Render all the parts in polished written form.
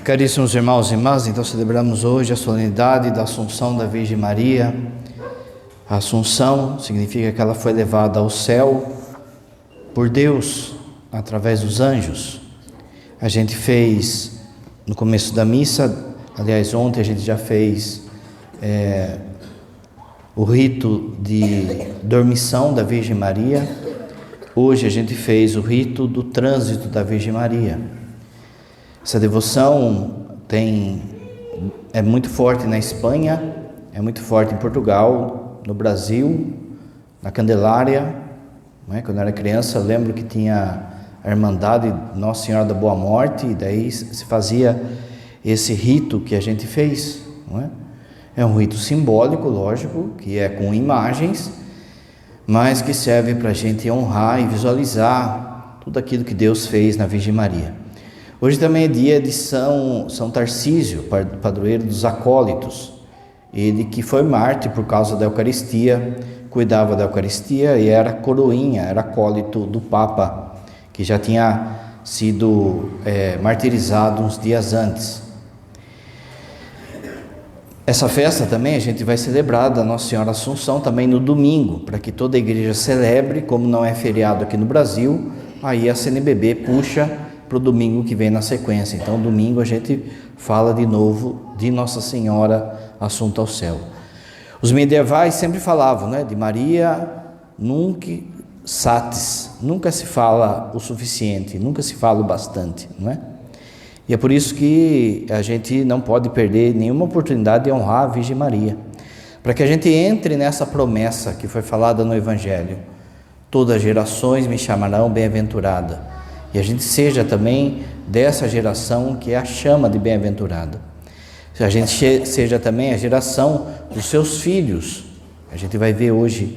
Caríssimos irmãos e irmãs, então celebramos hoje a solenidade da Assunção da Virgem Maria. A Assunção significa que ela foi levada ao céu por Deus, através dos anjos. A gente fez no começo da missa, aliás ontem a gente já fez o rito de dormição da Virgem Maria. Hoje a gente fez o rito do trânsito da Virgem Maria. Essa devoção é muito forte na Espanha, é muito forte em Portugal, no Brasil, na Candelária. Quando eu era criança, eu lembro que tinha a Irmandade Nossa Senhora da Boa Morte, e daí se fazia esse rito que a gente fez. É um rito simbólico, lógico, que é com imagens, mas que serve para a gente honrar e visualizar tudo aquilo que Deus fez na Virgem Maria. Hoje também é dia de São Tarcísio, padroeiro dos acólitos. Ele que foi mártir por causa da Eucaristia, cuidava da Eucaristia e era coroinha, era acólito do Papa, que já tinha sido martirizado uns dias antes. Essa festa também a gente vai celebrar da Nossa Senhora Assunção também no domingo, para que toda a igreja celebre. Como não é feriado aqui no Brasil, aí a CNBB puxa para o domingo que vem na sequência. Então domingo a gente fala de novo de Nossa Senhora Assunta ao céu. Os medievais sempre falavam, de Maria nunc satis, nunca se fala o suficiente, nunca se fala o bastante, E é por isso que a gente não pode perder nenhuma oportunidade de honrar a Virgem Maria, para que a gente entre nessa promessa que foi falada no Evangelho: todas as gerações me chamarão bem-aventurada. E a gente seja também dessa geração que é a chama de bem-aventurada. A gente seja também a geração dos seus filhos. A gente vai ver hoje,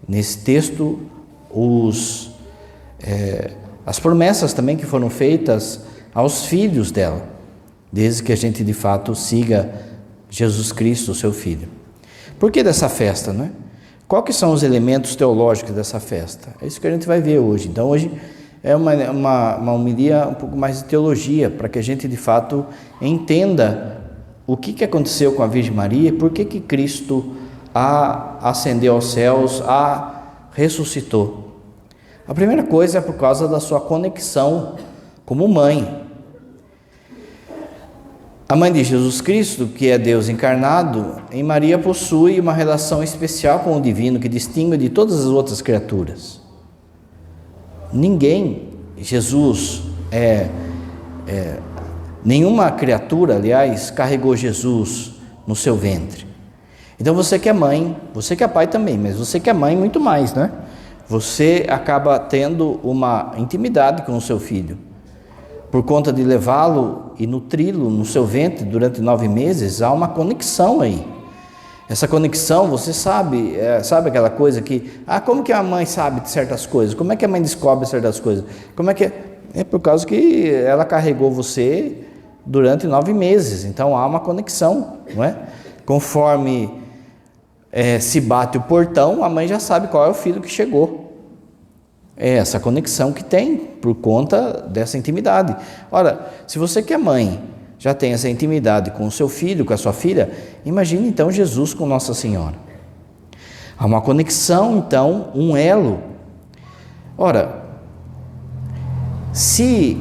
nesse texto, as promessas também que foram feitas aos filhos dela, desde que a gente de fato siga Jesus Cristo, o seu Filho. Por que dessa festa, Qual que são os elementos teológicos dessa festa? É isso que a gente vai ver hoje. Então hoje é uma homilia um pouco mais de teologia, para que a gente de fato entenda o que aconteceu com a Virgem Maria e por que Cristo a ascendeu aos céus, a ressuscitou. A primeira coisa é por causa da sua conexão como mãe. A mãe de Jesus Cristo, que é Deus encarnado, em Maria possui uma relação especial com o divino que distingue de todas as outras criaturas. Nenhuma criatura, aliás, carregou Jesus no seu ventre. Então você que é mãe, você que é pai também, mas você que é mãe muito mais, Você acaba tendo uma intimidade com o seu filho. Por conta de levá-lo e nutri-lo no seu ventre durante 9 meses, há uma conexão aí. Essa conexão, você sabe aquela coisa que, como que a mãe sabe de certas coisas? Como é que a mãe descobre certas coisas? É por causa que ela carregou você durante 9 meses, então há uma conexão, Conforme se bate o portão, a mãe já sabe qual é o filho que chegou. É essa conexão que tem, por conta dessa intimidade. Ora, se você que é mãe já tem essa intimidade com o seu filho, com a sua filha, imagine então Jesus com Nossa Senhora. Há uma conexão, então, um elo. Ora, se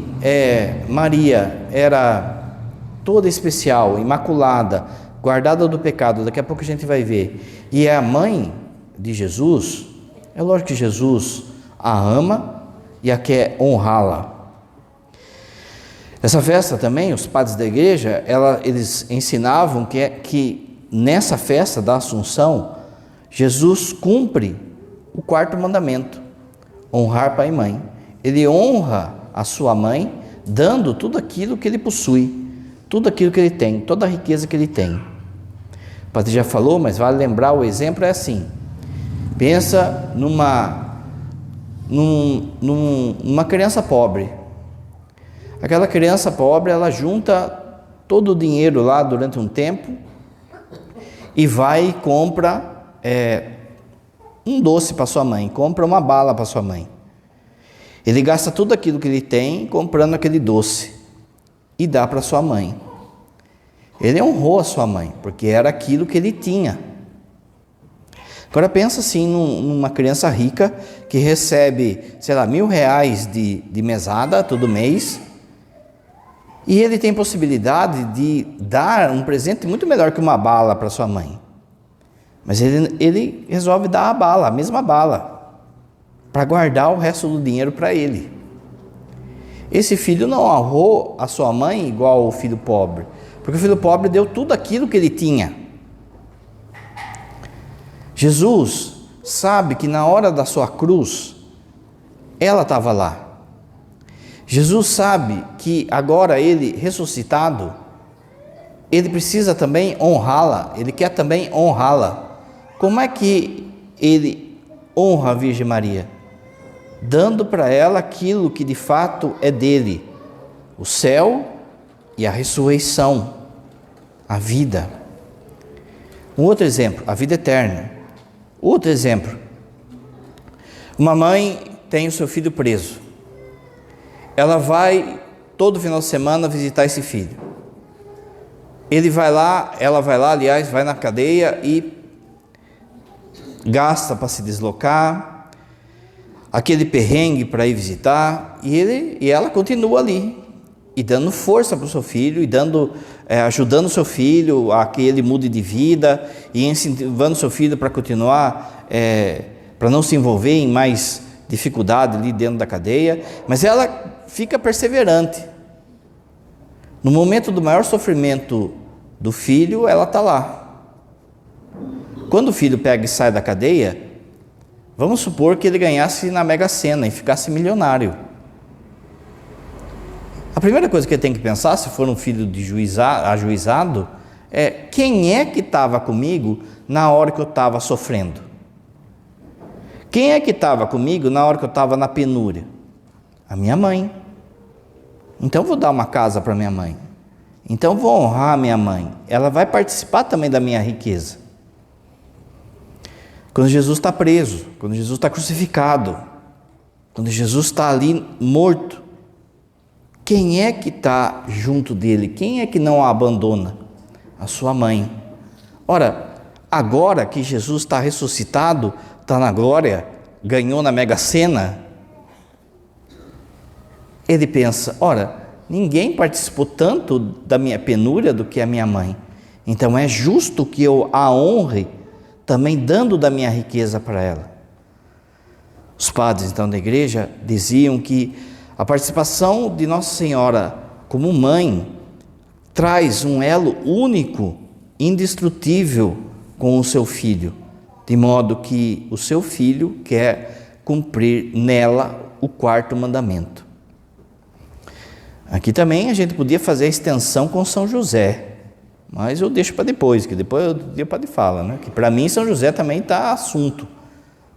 Maria era toda especial, imaculada, guardada do pecado, daqui a pouco a gente vai ver, e é a mãe de Jesus, é lógico que Jesus a ama e a quer honrá-la. Essa festa também, os padres da igreja, eles ensinavam que nessa festa da Assunção, Jesus cumpre o 4º mandamento: honrar pai e mãe. Ele honra a sua mãe, dando tudo aquilo que ele possui, tudo aquilo que ele tem, toda a riqueza que ele tem. O padre já falou, mas vale lembrar, o exemplo é assim: pensa numa criança pobre. Aquela criança pobre, ela junta todo o dinheiro lá durante um tempo e vai e compra um doce para sua mãe, compra uma bala para sua mãe. Ele gasta tudo aquilo que ele tem comprando aquele doce. e dá para sua mãe. Ele honrou a sua mãe, porque era aquilo que ele tinha. Agora pensa assim numa criança rica que recebe, sei lá, R$1.000 de mesada todo mês, e ele tem possibilidade de dar um presente muito melhor que uma bala para sua mãe. Mas ele resolve dar a bala, a mesma bala, para guardar o resto do dinheiro para ele. Esse filho não honrou a sua mãe igual o filho pobre, porque o filho pobre deu tudo aquilo que ele tinha. Jesus sabe que na hora da sua cruz, ela estava lá. Jesus sabe que agora ele ressuscitado, ele precisa também honrá-la, ele quer também honrá-la. Como é que ele honra a Virgem Maria? Dando para ela aquilo que de fato é dele, o céu e a ressurreição, a vida. Um outro exemplo, a vida eterna. Outro exemplo, uma mãe tem o seu filho preso. Ela vai todo final de semana visitar esse filho. Ela vai lá, aliás, vai na cadeia e gasta para se deslocar, aquele perrengue para ir visitar, e ela continua ali, e dando força para o seu filho, e ajudando o seu filho a que ele mude de vida, e incentivando o seu filho para continuar, para não se envolver em mais dificuldade ali dentro da cadeia, mas ela fica perseverante. No momento do maior sofrimento do filho, ela está lá. Quando o filho pega e sai da cadeia, vamos supor que ele ganhasse na Mega Sena e ficasse milionário. A primeira coisa que ele tem que pensar, se for um filho ajuizado, é quem é que estava comigo na hora que eu estava sofrendo? Quem é que estava comigo na hora que eu estava na penúria? A minha mãe. Então vou dar uma casa para minha mãe. Então vou honrar a minha mãe. Ela vai participar também da minha riqueza. Quando Jesus está preso, quando Jesus está crucificado, quando Jesus está ali morto, quem é que está junto dele? Quem é que não a abandona? A sua mãe. Ora, agora que Jesus está ressuscitado, está na glória, ganhou na Mega Sena, ele pensa, ora, ninguém participou tanto da minha penúria do que a minha mãe, então é justo que eu a honre, também dando da minha riqueza para ela. Os padres, então, da igreja diziam que a participação de Nossa Senhora como mãe traz um elo único, indestrutível com o seu filho, de modo que o seu filho quer cumprir nela o 4º mandamento. Aqui também a gente podia fazer a extensão com São José, mas eu deixo para depois, que depois o padre fala, né? Que para mim São José também está assunto,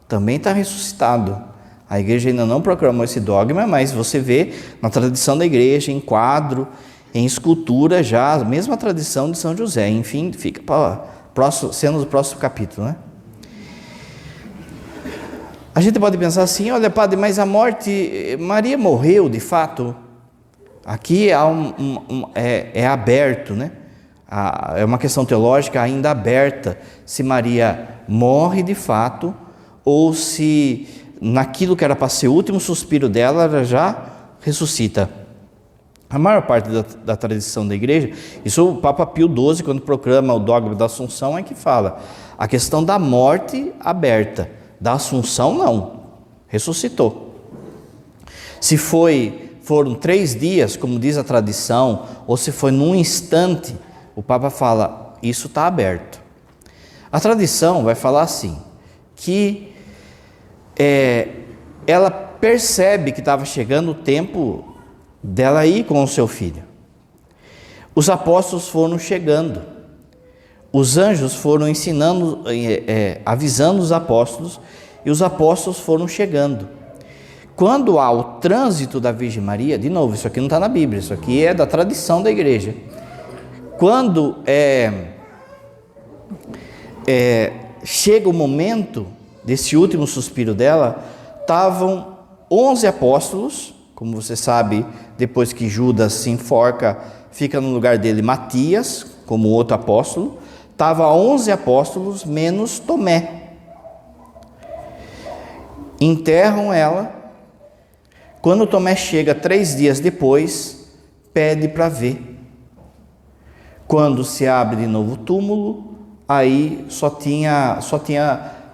também está ressuscitado. A igreja ainda não proclamou esse dogma, mas você vê na tradição da igreja, em quadro, em escultura, já a mesma tradição de São José. Enfim, fica para sendo o próximo capítulo, né? A gente pode pensar assim, olha padre, mas a morte, Maria morreu de fato? Aqui é aberto, né? É uma questão teológica ainda aberta, se Maria morre de fato, ou se naquilo que era para ser o último suspiro dela, ela já ressuscita. A maior parte da tradição da igreja, isso o Papa Pio XII, quando proclama o dogma da Assunção, é que fala, a questão da morte aberta, da Assunção não, ressuscitou. Se foram 3 dias, como diz a tradição, ou se foi num instante, o Papa fala, isso está aberto. A tradição vai falar assim, que ela percebe que estava chegando o tempo dela ir com o seu filho. Os apóstolos foram chegando, os anjos foram ensinando, avisando os apóstolos, e os apóstolos foram chegando. Quando há o trânsito da Virgem Maria, de novo, isso aqui não está na Bíblia, isso aqui é da tradição da igreja. Quando chega o momento desse último suspiro dela, estavam 11 apóstolos Como você sabe, depois que Judas se enforca, fica no lugar dele Matias, como outro apóstolo. Estava 11 apóstolos, menos Tomé. Enterram ela. Quando Tomé chega 3 dias depois, pede para ver. Quando se abre de novo o túmulo, aí só tinha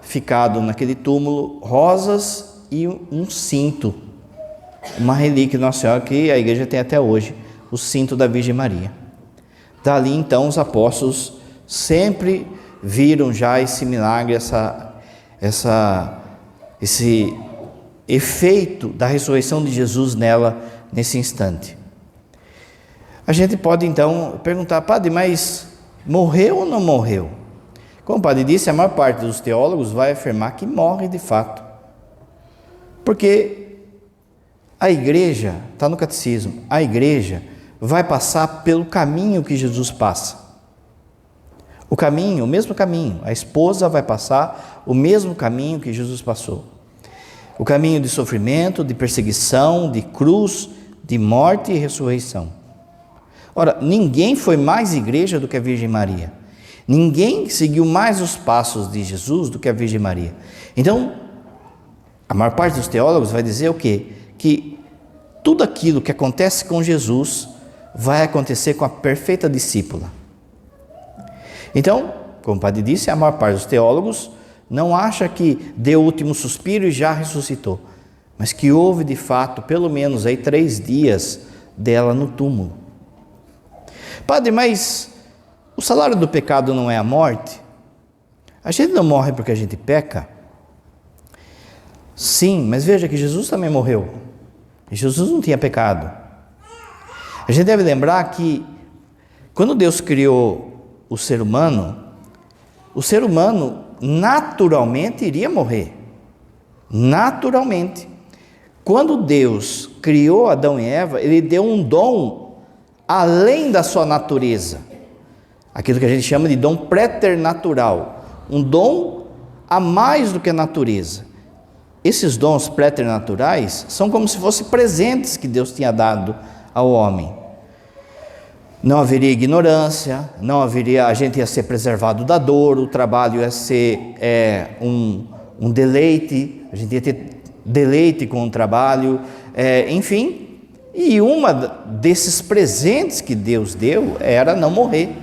ficado naquele túmulo rosas e um cinto, uma relíquia de Nossa Senhora que a igreja tem até hoje, o cinto da Virgem Maria. Dali então os apóstolos sempre viram já esse milagre, esse efeito da ressurreição de Jesus nela nesse instante. A gente pode então perguntar, padre, mas morreu ou não morreu? Como o padre disse, a maior parte dos teólogos vai afirmar que morre de fato. Porque a igreja, está no catecismo, a igreja vai passar pelo caminho que Jesus passa. O caminho, o mesmo caminho, a esposa vai passar o mesmo caminho que Jesus passou. O caminho de sofrimento, de perseguição, de cruz, de morte e ressurreição. Ora, ninguém foi mais igreja do que a Virgem Maria. Ninguém seguiu mais os passos de Jesus do que a Virgem Maria. Então, a maior parte dos teólogos vai dizer o quê? Que tudo aquilo que acontece com Jesus vai acontecer com a perfeita discípula. Então, como o padre disse, a maior parte dos teólogos não acha que deu o último suspiro e já ressuscitou, mas que houve de fato pelo menos aí 3 dias dela no túmulo. Padre, mas o salário do pecado não é a morte? A gente não morre porque a gente peca? Sim, mas veja que Jesus também morreu. E Jesus não tinha pecado. A gente deve lembrar que quando Deus criou o ser humano naturalmente iria morrer. Naturalmente. Quando Deus criou Adão e Eva, Ele deu um dom além da sua natureza. Aquilo que a gente chama de dom preternatural. Um dom a mais do que a natureza. Esses dons preternaturais são como se fossem presentes que Deus tinha dado ao homem. Não haveria ignorância, a gente ia ser preservado da dor, o trabalho ia ser um deleite, a gente ia ter deleite com o trabalho, enfim. E uma desses presentes que Deus deu era não morrer.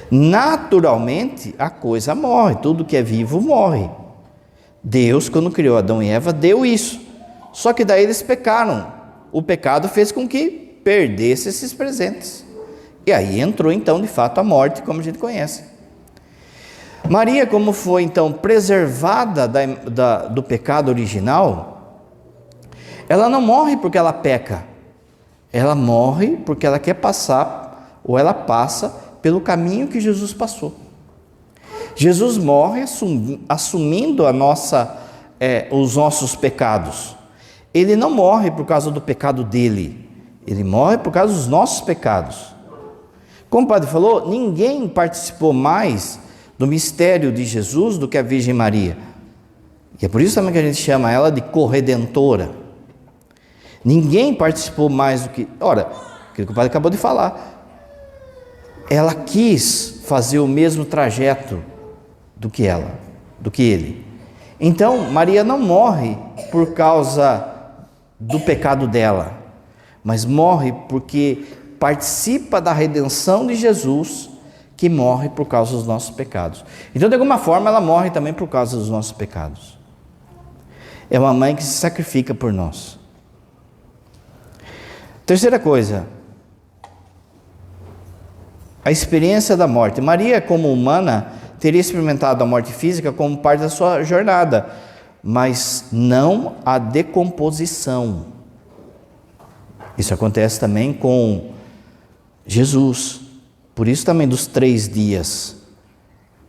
Naturalmente, a coisa morre, tudo que é vivo morre. Deus, quando criou Adão e Eva, deu isso. Só que daí eles pecaram. O pecado fez com que perdesse esses presentes. E aí entrou então, de fato, a morte, como a gente conhece. Maria, como foi então preservada do pecado original, ela não morre porque ela peca. Ela morre porque ela quer passar, ou ela passa pelo caminho que Jesus passou. Jesus morre assumindo os nossos pecados. Ele não morre por causa do pecado dele. Ele morre por causa dos nossos pecados. Como o padre falou, ninguém participou mais do mistério de Jesus do que a Virgem Maria. E é por isso também que a gente chama ela de corredentora. Ninguém participou mais do que... Ora, aquilo que o padre acabou de falar. Ela quis fazer o mesmo trajeto do que ele. Então, Maria não morre por causa do pecado dela, mas morre porque participa da redenção de Jesus, que morre por causa dos nossos pecados. Então, de alguma forma, ela morre também por causa dos nossos pecados. É uma mãe que se sacrifica por nós. Terceira coisa, a experiência da morte. Maria, como humana, teria experimentado a morte física como parte da sua jornada, mas não a decomposição. Isso acontece também com Jesus, por isso também dos 3 dias.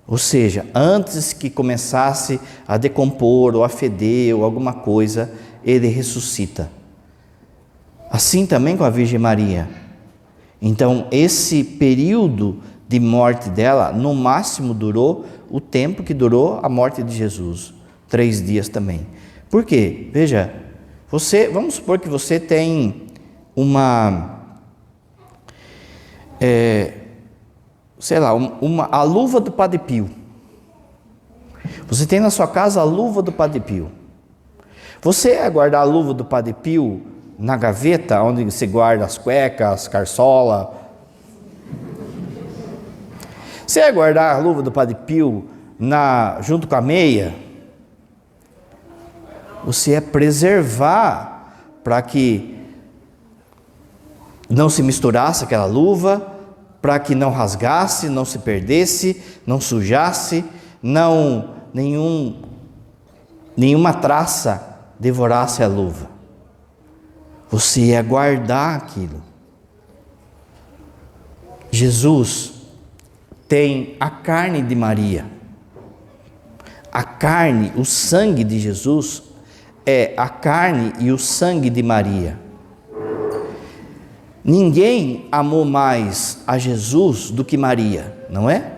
Ou seja, antes que começasse a decompor ou a feder ou alguma coisa, ele ressuscita. Assim também com a Virgem Maria. Então, esse período de morte dela, no máximo durou o tempo que durou a morte de Jesus, 3 dias também. Por quê? Veja, Vamos supor que você tem a luva do Padre Pio. Você tem na sua casa a luva do Padre Pio. Você ia guardar a luva do Padre Pio na gaveta, onde você guarda as cuecas, as carçolas? Você ia guardar a luva do Padre Pio junto com a meia? Você ia preservar para que não se misturasse aquela luva, para que não rasgasse, não se perdesse, não sujasse, nenhuma traça devorasse a luva. Você ia guardar aquilo. Jesus tem a carne de Maria. A carne, o sangue de Jesus é a carne e o sangue de Maria. Ninguém amou mais a Jesus do que Maria, não é?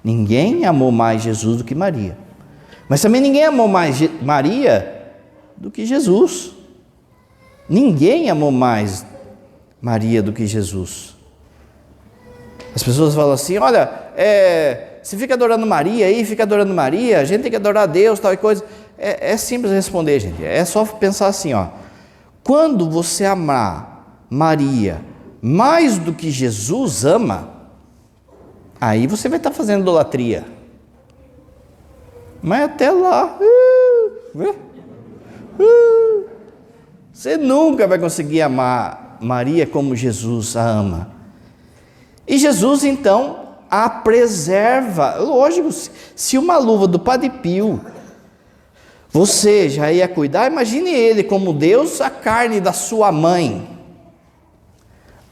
Ninguém amou mais Jesus do que Maria. Mas também ninguém amou mais Maria do que Jesus. Ninguém amou mais Maria do que Jesus. As pessoas falam assim, olha, você fica adorando Maria aí, fica adorando Maria, a gente tem que adorar a Deus, tal e coisa. É simples responder, gente. É só pensar assim, quando você amar Maria mais do que Jesus ama, aí você vai estar fazendo idolatria. Mas até lá, você nunca vai conseguir amar Maria como Jesus a ama. E Jesus então a preserva. Lógico, se uma luva do Padre Pio você já ia cuidar, imagine ele como Deus, a carne da sua mãe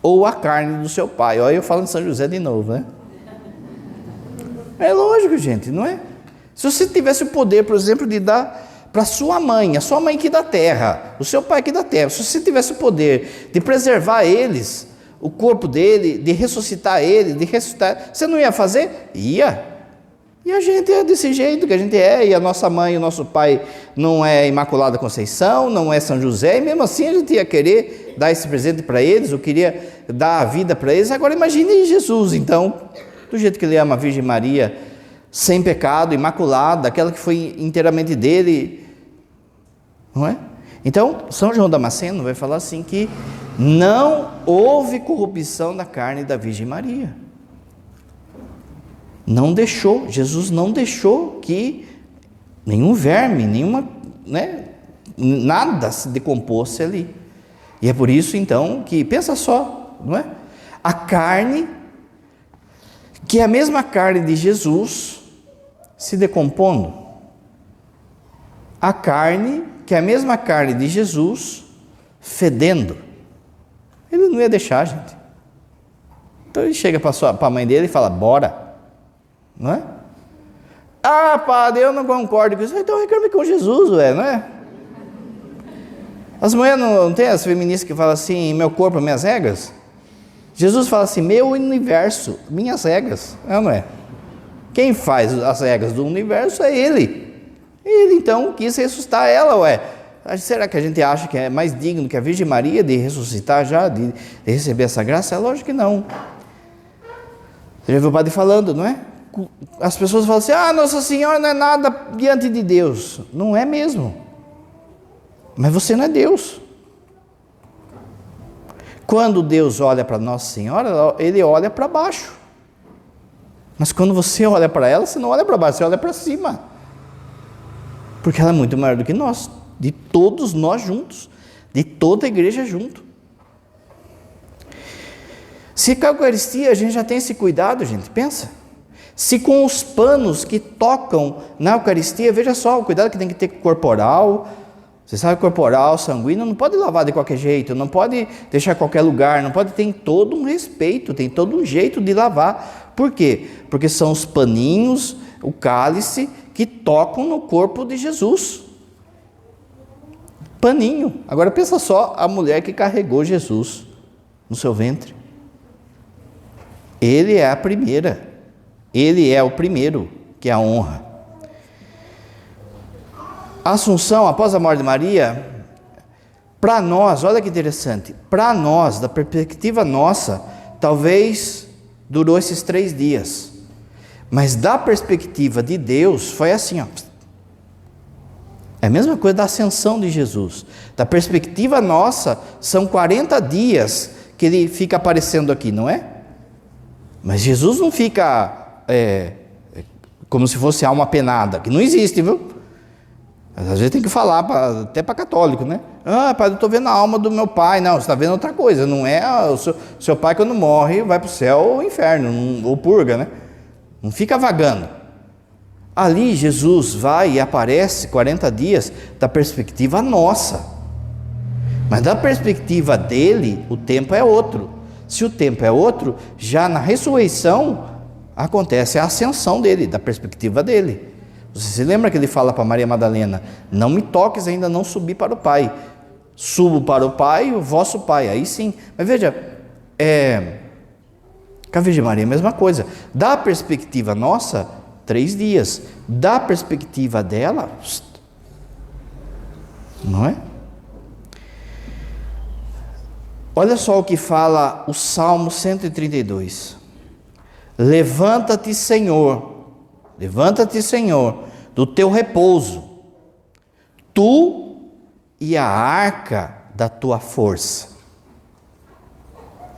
ou a carne do seu pai. Olha eu falando de São José de novo, né? É lógico, gente, não é? Se você tivesse o poder, por exemplo, de dar para sua mãe, a sua mãe aqui da terra, o seu pai aqui da terra, se você tivesse o poder de preservar eles, o corpo dele, de ressuscitar ele, de ressuscitar, você não ia fazer? Ia. E a gente é desse jeito que a gente é, e a nossa mãe e o nosso pai não é Imaculada Conceição, não é São José, e mesmo assim a gente ia querer dar esse presente para eles, ou queria dar a vida para eles. Agora imagine Jesus, então, do jeito que ele ama a Virgem Maria, sem pecado, imaculada, aquela que foi inteiramente dele, não é? Então, São João Damasceno vai falar assim que não houve corrupção da carne da Virgem Maria. Não deixou, Jesus não deixou que nenhum verme, nada se decomposse ali. E é por isso então que, pensa só, não é? A carne, que é a mesma carne de Jesus, se decompondo. A carne, que é a mesma carne de Jesus, fedendo. Ele não ia deixar, gente. Então ele chega para a mãe dele e fala, bora. Não é? Ah, padre, eu não concordo com isso. Então reclame com Jesus, não é? As mulheres não tem as feministas que falam assim, meu corpo, minhas regras? Jesus fala assim, meu universo, minhas regras, não é? Quem faz as regras do universo é Ele. Ele então quis ressuscitar ela, Será que a gente acha que é mais digno que a Virgem Maria de ressuscitar já, de receber essa graça? É lógico que não. Você já viu o padre falando, não é? As pessoas falam assim, Nossa Senhora não é nada diante de Deus. Não é mesmo. Mas você não é Deus. Quando Deus olha para Nossa Senhora, Ele olha para baixo. Mas quando você olha para ela, você não olha para baixo, você olha para cima. Porque ela é muito maior do que nós, de todos nós juntos, de toda a igreja junto. Se com a Eucaristia a gente já tem esse cuidado, gente, pensa. Se com os panos que tocam na Eucaristia, veja só o cuidado que tem que ter com o corporal. Você sabe, corporal, sanguíneo, não pode lavar de qualquer jeito, não pode deixar em qualquer lugar, não pode, tem todo um respeito, tem todo um jeito de lavar. Por quê? Porque são os paninhos, o cálice, que tocam no corpo de Jesus. Paninho. Agora pensa só a mulher que carregou Jesus no seu ventre. Ele é a primeira. Ele é o primeiro, que é a honra. A Assunção, após a morte de Maria, Para nós, olha que interessante, para nós, da perspectiva nossa, talvez durou esses 3 dias. Mas da perspectiva de Deus, foi assim, ó. É a mesma coisa da ascensão de Jesus. Da perspectiva nossa, são 40 dias que ele fica aparecendo aqui, não é? Mas Jesus não fica como se fosse alma penada, que não existe, viu? Às vezes tem que falar, até para católico, né? Ah, pai, eu estou vendo a alma do meu pai. Não, você está vendo outra coisa. Não é o seu pai, quando morre, vai para o céu ou inferno, ou purga, né? Não fica vagando. Ali Jesus vai e aparece 40 dias da perspectiva nossa. Mas da perspectiva dele, o tempo é outro. Se o tempo é outro, já na ressurreição acontece a ascensão dele, da perspectiva dele. Você se lembra que ele fala para Maria Madalena: não me toques, ainda não subi para o Pai. Subo para o Pai, o vosso Pai. Aí sim. Mas veja, com a Virgem Maria é a mesma coisa. Da perspectiva nossa, 3 dias. Da perspectiva dela, não é? Olha só o que fala o Salmo 132. Levanta-te, Senhor, do teu repouso, tu e a arca da tua força.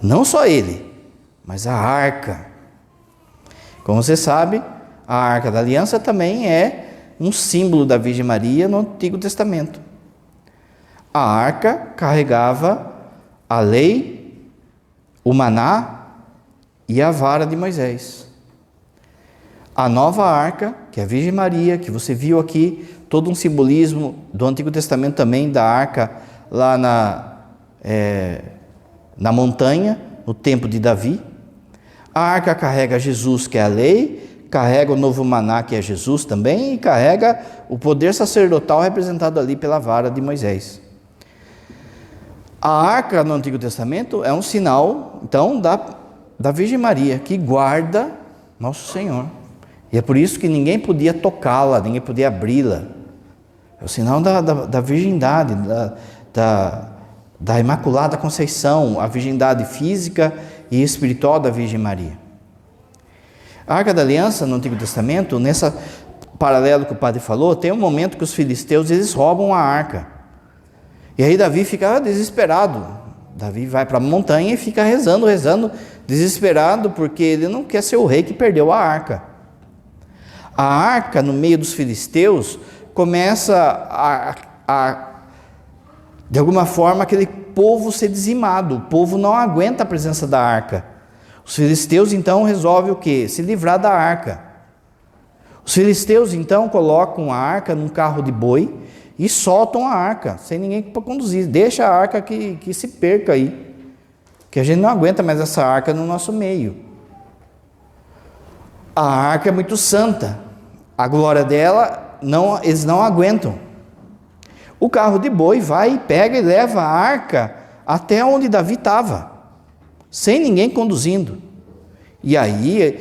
Não só ele, mas a arca. Como você sabe, a arca da aliança também é um símbolo da Virgem Maria no Antigo Testamento. A arca carregava a lei, o maná e a vara de Moisés. A nova arca, que é a Virgem Maria, que você viu aqui, todo um simbolismo do Antigo Testamento também, da arca lá na montanha, no templo de Davi. A arca carrega Jesus, que é a lei, carrega o novo maná, que é Jesus também, e carrega o poder sacerdotal representado ali pela vara de Moisés. A arca no Antigo Testamento é um sinal, então, da Virgem Maria, que guarda nosso Senhor. E é por isso que ninguém podia tocá-la, ninguém podia abri-la. É o sinal da virgindade, da Imaculada Conceição, a virgindade física e espiritual da Virgem Maria. A Arca da Aliança no Antigo Testamento, nessa paralelo que o padre falou, tem um momento que os filisteus eles roubam a arca. E aí Davi fica desesperado. Davi vai para a montanha e fica rezando, desesperado, porque ele não quer ser o rei que perdeu a arca. A arca, no meio dos filisteus, começa de alguma forma, aquele povo ser dizimado. O povo não aguenta a presença da arca. Os filisteus, então, resolvem o quê? Se livrar da arca. Os filisteus, então, colocam a arca num carro de boi e soltam a arca, sem ninguém para conduzir. Deixa a arca que se perca aí, que a gente não aguenta mais essa arca no nosso meio. A arca é muito santa. A glória dela, eles não aguentam. O carro de boi vai, pega e leva a arca até onde Davi estava, sem ninguém conduzindo. E aí,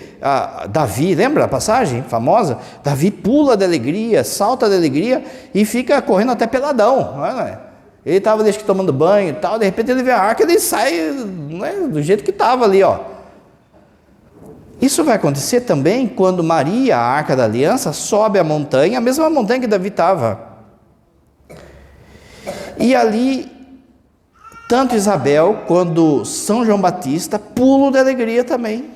Davi, lembra a passagem famosa? Davi pula de alegria, salta de alegria e fica correndo até peladão. Não é? Ele estava tomando banho e tal, de repente ele vê a arca e ele sai do jeito que estava ali, ó. Isso vai acontecer também quando Maria, a Arca da Aliança, sobe a montanha, a mesma montanha que Davi estava. E ali, tanto Isabel quanto São João Batista pulam de alegria também.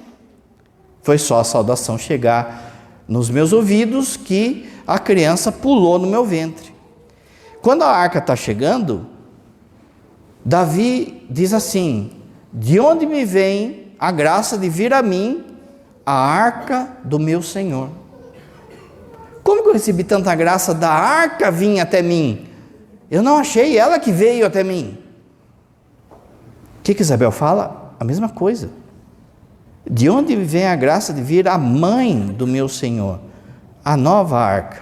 Foi só a saudação chegar nos meus ouvidos que a criança pulou no meu ventre. Quando a arca está chegando, Davi diz assim: de onde me vem a graça de vir a mim a arca do meu Senhor? Como que eu recebi tanta graça da arca vir até mim? Eu não achei, ela que veio até mim. O que Isabel fala? A mesma coisa. De onde vem a graça de vir a mãe do meu Senhor? A nova arca.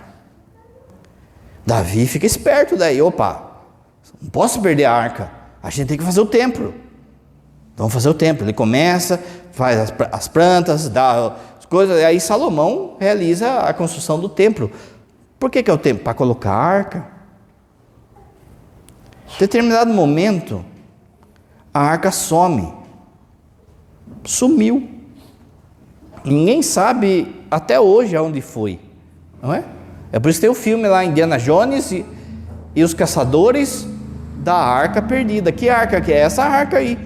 Davi fica esperto daí. Opa, não posso perder a arca. A gente tem que fazer o templo. Vamos fazer o templo. Ele começa, faz as plantas, dá as coisas. E aí Salomão realiza a construção do templo. Por que é o templo? Para colocar a arca. Em determinado momento, a arca some. Sumiu. Ninguém sabe até hoje aonde foi, não é? É por isso que tem o filme lá, Indiana Jones e os caçadores da arca perdida. Que arca que é? Essa arca aí.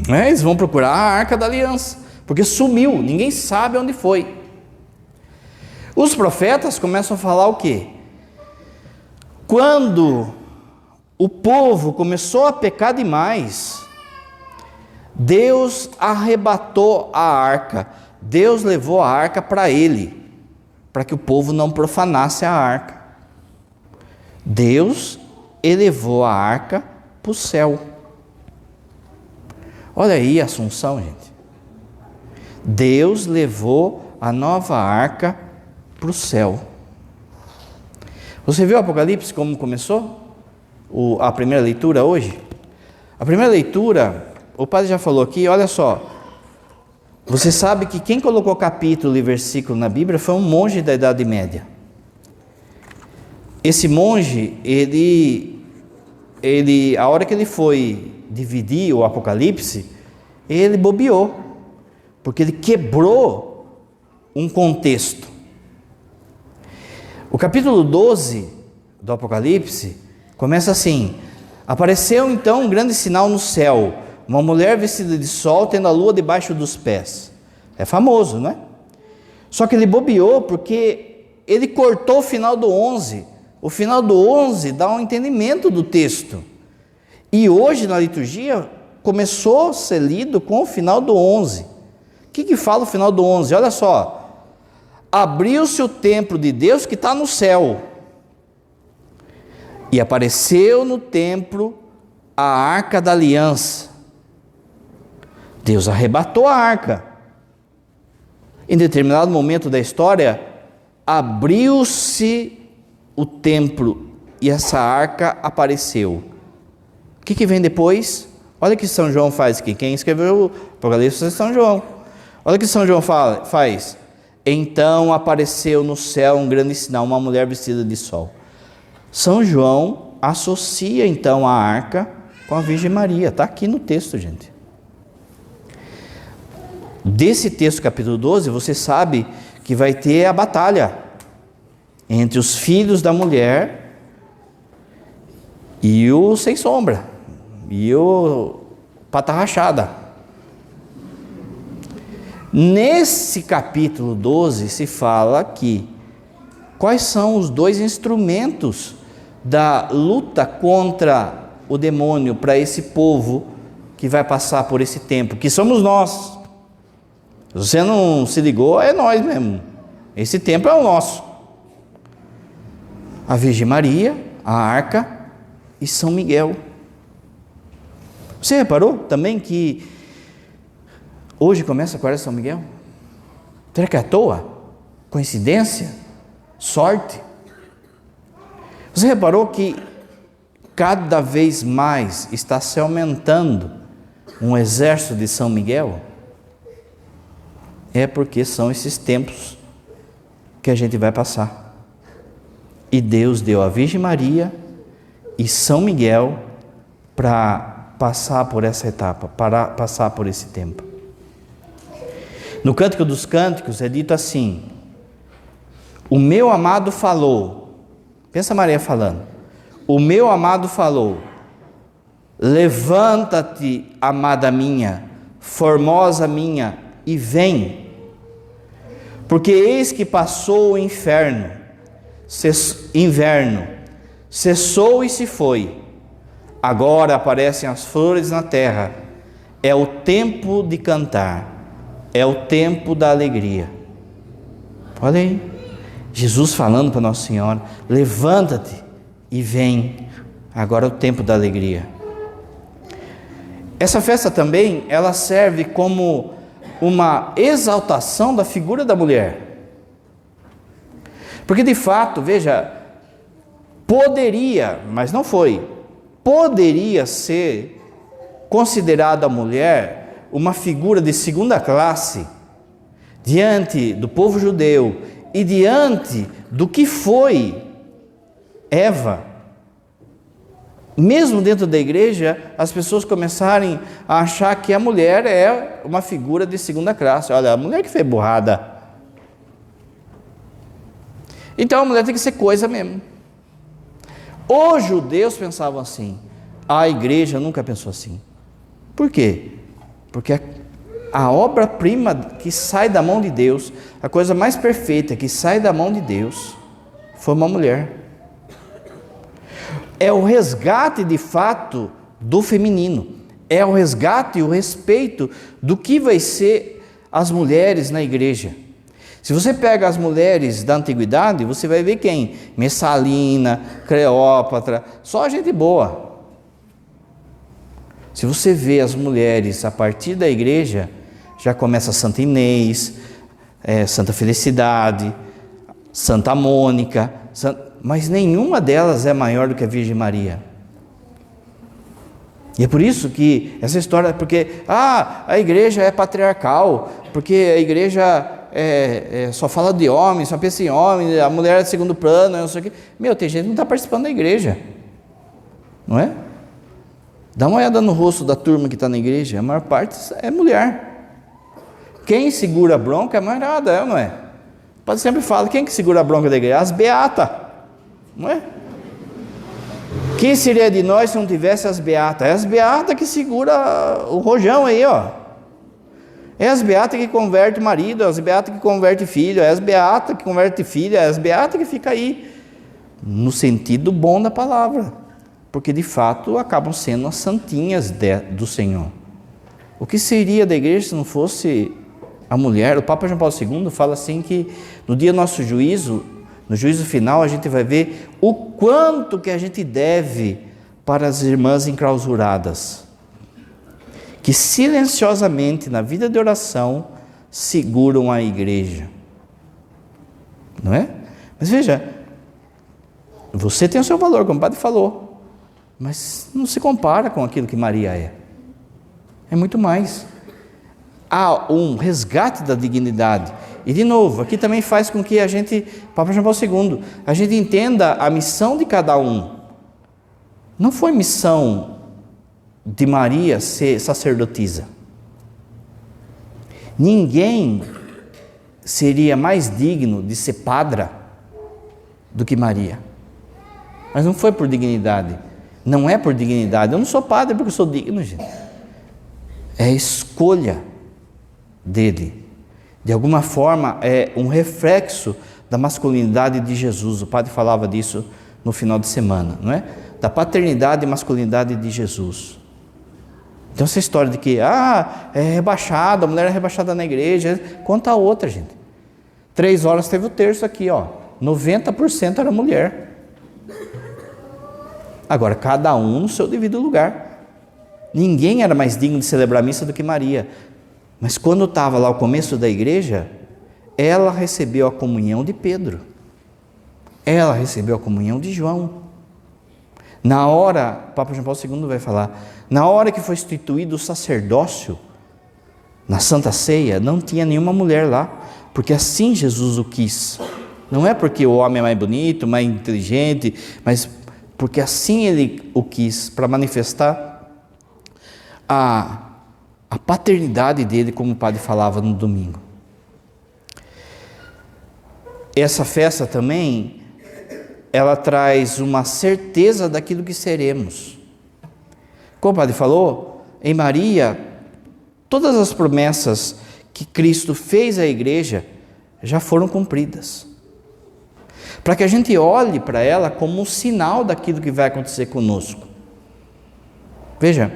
Eles vão procurar a arca da aliança, porque sumiu, ninguém sabe onde foi. Os profetas começam a falar o quê? Quando o povo começou a pecar demais, Deus arrebatou a arca, Deus levou a arca para ele, para que o povo não profanasse a arca. Deus elevou a arca para o céu. Olha aí a Assunção, gente. Deus levou a nova arca para o céu. Você viu o Apocalipse como começou? A primeira leitura hoje? A primeira leitura, o padre já falou aqui, olha só. Você sabe que quem colocou capítulo e versículo na Bíblia foi um monge da Idade Média. Esse monge, a hora que ele foi dividir o Apocalipse, ele bobeou, porque ele quebrou um contexto. O capítulo 12 do Apocalipse começa assim: apareceu então um grande sinal no céu, uma mulher vestida de sol, tendo a lua debaixo dos pés. É famoso, não é? Só que ele bobeou porque ele cortou o final do 11. O final do 11 dá um entendimento do texto. E hoje na liturgia começou a ser lido com o final do 11. O que fala o final do 11? Olha só. Abriu-se o templo de Deus que está no céu. E apareceu no templo a arca da aliança. Deus arrebatou a arca. Em determinado momento da história, abriu-se o templo e essa arca apareceu. O que vem depois? Olha o que São João faz aqui. Quem escreveu o Apocalipse é São João. Olha o que São João faz. Então apareceu no céu um grande sinal, uma mulher vestida de sol. São João associa então a arca com a Virgem Maria. Está aqui no texto, gente. Desse texto, capítulo 12, você sabe que vai ter a batalha entre os filhos da mulher e o sem sombra, e o pata rachada. Nesse capítulo 12 se fala que quais são os dois instrumentos da luta contra o demônio para esse povo que vai passar por esse tempo, que somos nós. Se você não se ligou, é nós mesmo. Esse tempo é o nosso. A Virgem Maria, a arca e São Miguel. Você reparou também que hoje começa a quaresma de São Miguel? Será que é à toa? Coincidência? Sorte? Você reparou que cada vez mais está se aumentando um exército de São Miguel? É porque são esses tempos que a gente vai passar. E Deus deu a Virgem Maria e São Miguel para passar por essa etapa, para passar por esse tempo. No Cântico dos Cânticos é dito assim: o meu amado falou. Pensa Maria falando. O meu amado falou: levanta-te, amada minha, formosa minha, e vem, porque eis que passou o inverno, cessou e se foi, agora aparecem as flores na terra, é o tempo de cantar, é o tempo da alegria. Olha aí, Jesus falando para Nossa Senhora: levanta-te e vem, agora é o tempo da alegria. Essa festa também, ela serve como uma exaltação da figura da mulher. Porque de fato, veja, poderia, mas não foi, poderia ser considerada a mulher uma figura de segunda classe diante do povo judeu e diante do que foi Eva. mesmo dentro da igreja, as pessoas começarem a achar que a mulher é uma figura de segunda classe. Olha, a mulher que fez burrada. Então a mulher tem que ser coisa mesmo. Os judeus pensavam assim, a igreja nunca pensou assim. Por quê? Porque a obra-prima que sai da mão de Deus, a coisa mais perfeita que sai da mão de Deus, foi uma mulher. É o resgate de fato do feminino, é o resgate e o respeito do que vai ser as mulheres na igreja. Se você pega as mulheres da antiguidade, você vai ver quem? Messalina, Cleópatra, só gente boa. Se você vê as mulheres a partir da igreja, já começa Santa Inês, Santa Felicidade, Santa Mônica, mas nenhuma delas é maior do que a Virgem Maria. E é por isso que essa história, porque a igreja é patriarcal, porque a igreja só fala de homem, só pensa em homem, a mulher é de segundo plano, não sei o quê. Meu, tem gente que não está participando da igreja, não é? Dá uma olhada no rosto da turma que está na igreja, a maior parte é mulher. Quem segura a bronca é a mulherada, não é? O padre sempre fala, quem que segura a bronca da igreja? As beatas, não é? Quem seria de nós se não tivesse as beatas? É as beatas que segura o rojão aí, ó. É as beatas que converte marido, é as beatas que converte filho, é as beatas que converte filha, é as beatas que fica aí, no sentido bom da palavra, porque de fato acabam sendo as santinhas do Senhor. O que seria da igreja se não fosse a mulher? O Papa João Paulo II fala assim que no dia do nosso juízo, no juízo final, a gente vai ver o quanto que a gente deve para as irmãs enclausuradas, que silenciosamente na vida de oração seguram a igreja, não é? Mas veja, você tem o seu valor, como o padre falou, mas não se compara com aquilo que Maria é. É muito mais. Há um resgate da dignidade. E de novo, aqui também faz com que a gente, Papa João Paulo II, a gente entenda a missão de cada um. Não foi missão de Maria ser sacerdotisa. Ninguém seria mais digno de ser padra do que Maria. Mas não foi por dignidade. Não é por dignidade. Eu não sou padre porque eu sou digno, gente. É a escolha dele. De alguma forma, é um reflexo da masculinidade de Jesus. O padre falava disso no final de semana, não é? Da paternidade e masculinidade de Jesus. Então essa história de que, é rebaixada, a mulher é rebaixada na igreja, conta a outra, gente. 3 horas teve o terço aqui, 90% era mulher. Agora, cada um no seu devido lugar. Ninguém era mais digno de celebrar a missa do que Maria. Mas quando estava lá o começo da igreja, ela recebeu a comunhão de Pedro. Ela recebeu a comunhão de João. Na hora, o Papa João Paulo II vai falar, na hora que foi instituído o sacerdócio, na Santa Ceia, não tinha nenhuma mulher lá, porque assim Jesus o quis. Não é porque o homem é mais bonito, mais inteligente, mas porque assim ele o quis, para manifestar a paternidade dele, como o padre falava no domingo. Essa festa também, ela traz uma certeza daquilo que seremos. Como o padre falou, em Maria, todas as promessas que Cristo fez à igreja já foram cumpridas. Para que a gente olhe para ela como um sinal daquilo que vai acontecer conosco. Veja,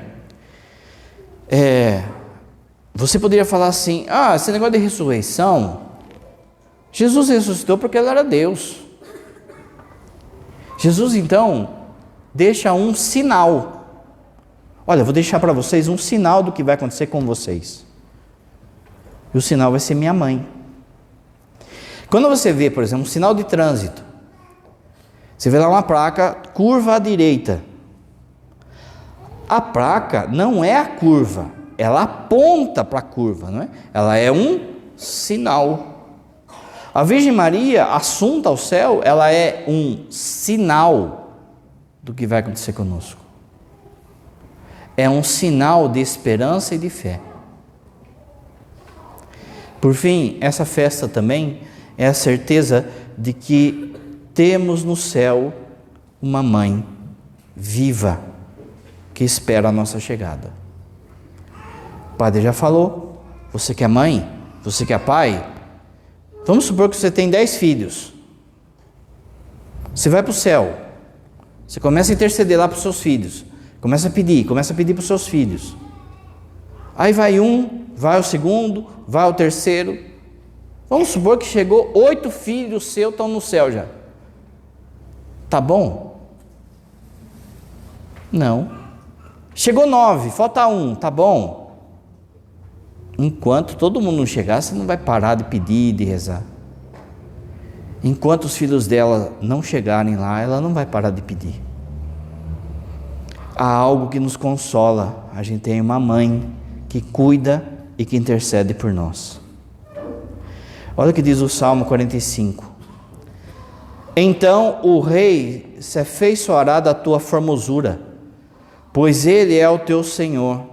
você poderia falar assim, esse negócio de ressurreição, Jesus ressuscitou porque ele era Deus. Jesus então deixa um sinal. Olha, eu vou deixar para vocês um sinal do que vai acontecer com vocês. E o sinal vai ser minha mãe. Quando você vê, por exemplo, um sinal de trânsito, você vê lá uma placa, curva à direita. A placa não é a curva, ela aponta para a curva, não é? Ela é um sinal. A Virgem Maria, assunta ao céu, ela é um sinal do que vai acontecer conosco. é um sinal de esperança e de fé. Por fim, essa festa também é a certeza de que temos no céu uma mãe viva que espera a nossa chegada. O padre já falou, você que é mãe, você que é pai, vamos supor que você tem 10 filhos. Você vai para o céu, você começa a interceder lá para os seus filhos, começa a pedir para os seus filhos. Aí vai um, vai o segundo, vai o terceiro. Vamos supor que chegou 8 filhos seus estão no céu já. Tá bom? Não. Chegou 9, falta 1, tá bom? Enquanto todo mundo não chegar, você não vai parar de pedir, de rezar. Enquanto os filhos dela não chegarem lá, ela não vai parar de pedir. Há algo que nos consola. A gente tem uma mãe que cuida e que intercede por nós. Olha o que diz o Salmo 45. Então o rei se afeiçoará da tua formosura, pois ele é o teu Senhor.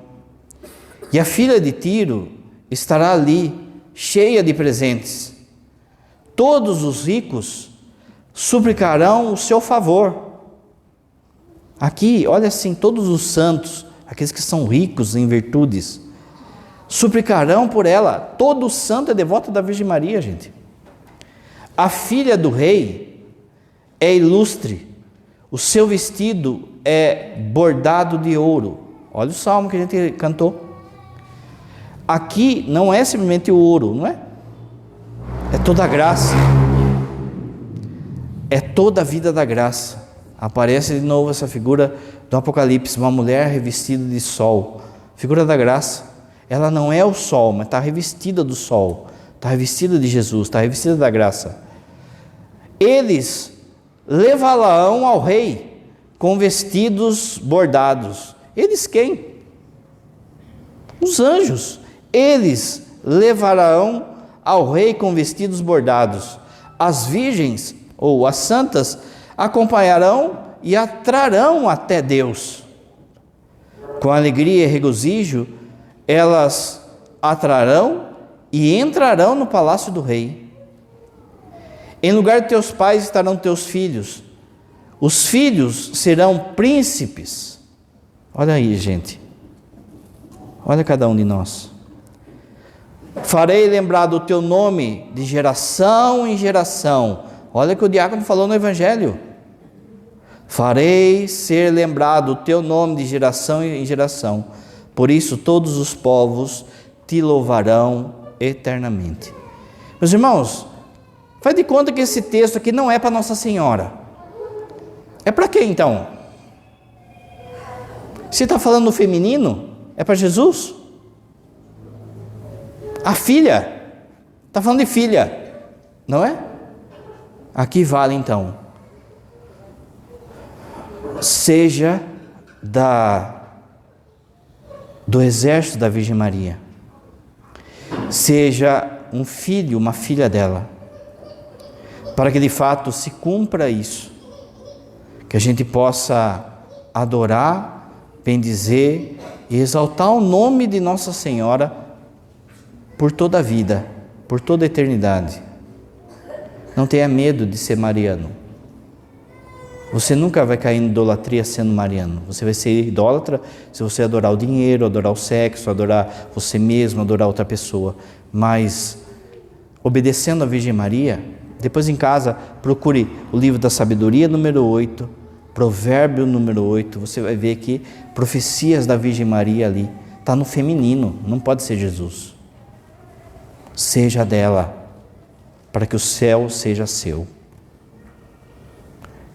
E a filha de Tiro estará ali, cheia de presentes. Todos os ricos suplicarão o seu favor. Aqui, olha assim, todos os santos, aqueles que são ricos em virtudes, suplicarão por ela. Todo santo é devoto da Virgem Maria, gente. A filha do rei é ilustre, o seu vestido é bordado de ouro. Olha o salmo que a gente cantou. Aqui não é simplesmente o ouro, não é? É toda a graça, é toda a vida da graça. Aparece de novo essa figura do Apocalipse, uma mulher revestida de sol, figura da graça. Ela não é o sol, mas está revestida do sol, está revestida de Jesus, está revestida da graça. Eles levá-la-ão ao rei com vestidos bordados. Eles quem? Os anjos. Eles levarão ao rei com vestidos bordados. As virgens, ou as santas, acompanharão e a trarão até Deus. Com alegria e regozijo, elas a trarão e entrarão no palácio do rei. Em lugar de teus pais estarão teus filhos. Os filhos serão príncipes. Olha aí, gente. Olha cada um de nós. Farei lembrar do teu nome de geração em geração. Olha o que o diácono falou no Evangelho. Farei ser lembrado o teu nome de geração em geração. Por isso todos os povos te louvarão eternamente. Meus irmãos, faz de conta que esse texto aqui não é para Nossa Senhora. É para quem então? Se está falando no feminino, é para Jesus? A filha, está falando de filha, não é? Aqui vale então, seja do exército da Virgem Maria, seja um filho, uma filha dela, para que de fato se cumpra isso, que a gente possa adorar, bendizer e exaltar o nome de Nossa Senhora por toda a vida, por toda a eternidade. Não tenha medo de ser mariano. Você nunca vai cair em idolatria sendo mariano. Você vai ser idólatra se você adorar o dinheiro, adorar o sexo, adorar você mesmo, adorar outra pessoa. Mas, obedecendo a Virgem Maria, depois em casa, procure o livro da sabedoria número 8, provérbio número 8, você vai ver que profecias da Virgem Maria ali, está no feminino, não pode ser Jesus. Seja dela, para que o céu seja seu.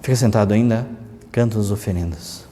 Fica sentado ainda, canta as oferendas.